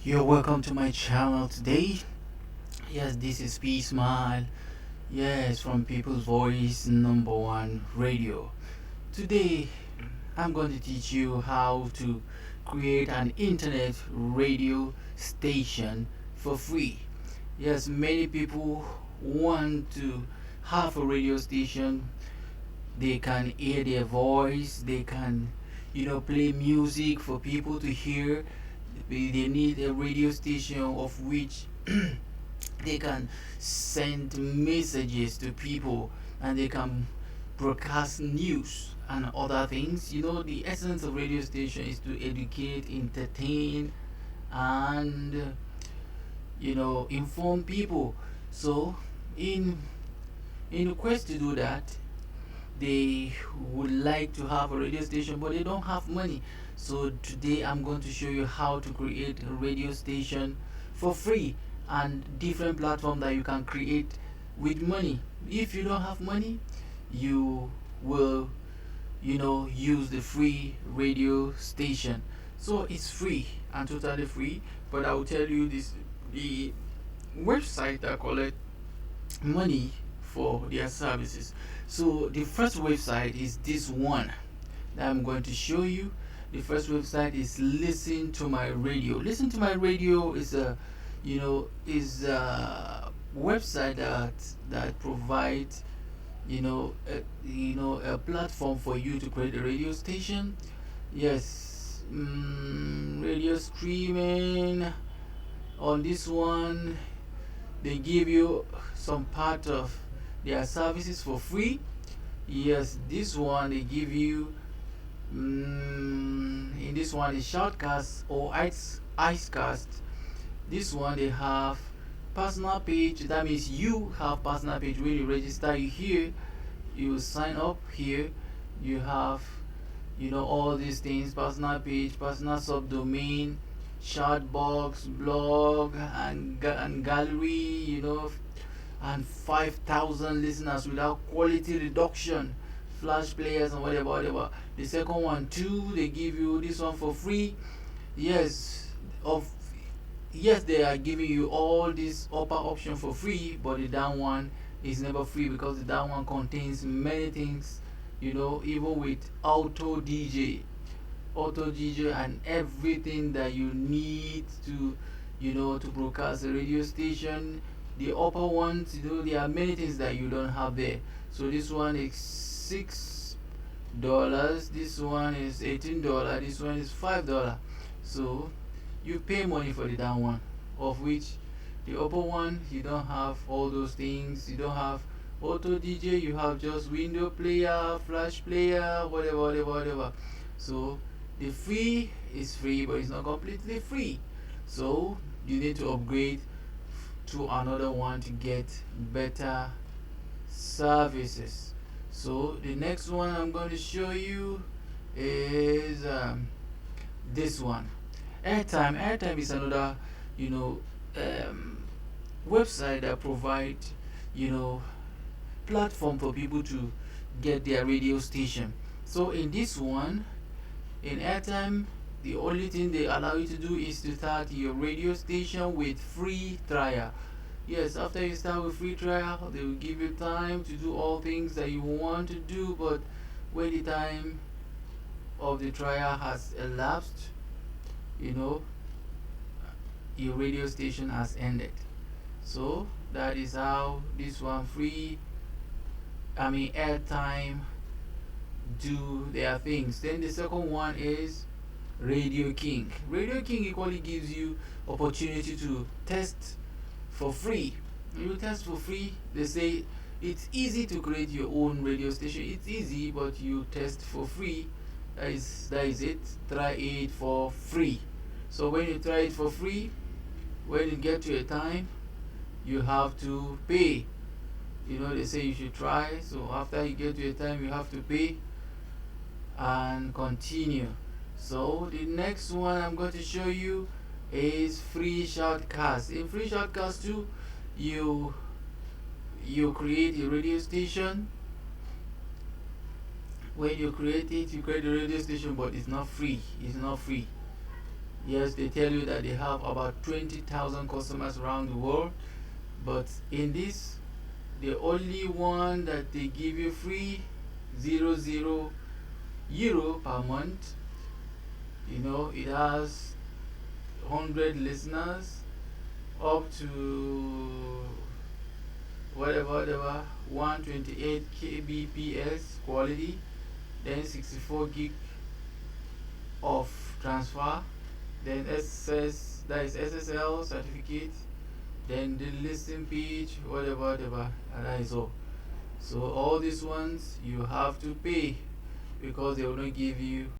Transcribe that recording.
You're welcome to my channel today. Yes, this is P Smile. Yes, from People's Voice number one radio. Today, I'm going to teach you how to create an internet radio station for free. Yes, many people want to have a radio station. They can hear their voice, they can play music for people to hear. They need a radio station of which they can send messages to people, and they can broadcast news and other things. The essence of radio station is to educate, entertain, and inform people. So in in the quest to do that, they would like to have a radio station, but they don't have money. So today I'm going to show you how to create a radio station for free, and different platform that you can create with money. If you don't have money, you will use the free radio station. So it's free and totally free, but I will tell you this: the website that collect money for their services. So the first website is this one that I'm going to show you. The first website is Listen to My Radio. Listen to My Radio is a website that provides a platform for you to create a radio station. Yes, radio streaming. On this one, they give you some part of their services for free. Yes, this one they give you. In this one is Shoutcast or Icecast. This one they have personal page. That means you have personal page. When you register, you here, you sign up here. You have all these things: personal page, personal subdomain, chat box, blog, and gallery. And 5,000 listeners without quality reduction, flash players and whatever. The second one too, they give you this one for free. Yes, of yes, they are giving you all this upper option for free, but the down one is never free, because the down one contains many things. Even with auto DJ and everything that you need to broadcast a radio station. The upper ones, there are many things that you don't have there. So this one is $6, this one is $18, this one is $5. So you pay money for the down one, of which the upper one, you don't have all those things. You don't have auto DJ, you have just window player, flash player, whatever. So the free is free, but it's not completely free. So you need to upgrade to another one to get better services. So the next one I'm going to show you is this one, Airtime. Airtime is another you know um, website that provide you know platform for people to get their radio station. So in this one, in Airtime, the only thing they allow you to do is to start your radio station with free trial. Yes, after you start with free trial, they will give you time to do all things that you want to do, but when the time of the trial has elapsed, you know, your radio station has ended. So that is how this one free, Airtime, do their things. Then the second one is Radio King. Radio King equally gives you opportunity to test for free. You test for free. They say it's easy to create your own radio station. It's easy, but you test for free. That is it. Try it for free. So when you try it for free, when you get to a time, you have to pay. They say you should try. So after you get to a time, you have to pay and continue. So the next one I'm going to show you is Free Shoutcast. In Free Shoutcast 2, you create a radio station. When you create it, you create a radio station, but it's not free. It's not free. Yes, they tell you that they have about 20,000 customers around the world, but in this, the only one that they give you free, 0 euro per month. It has 100 listeners, up to whatever 128 kbps quality, then 64 gig of transfer, then SS, that is SSL certificate, then the listing page, whatever, and that is all. So all these ones you have to pay, because they will not give you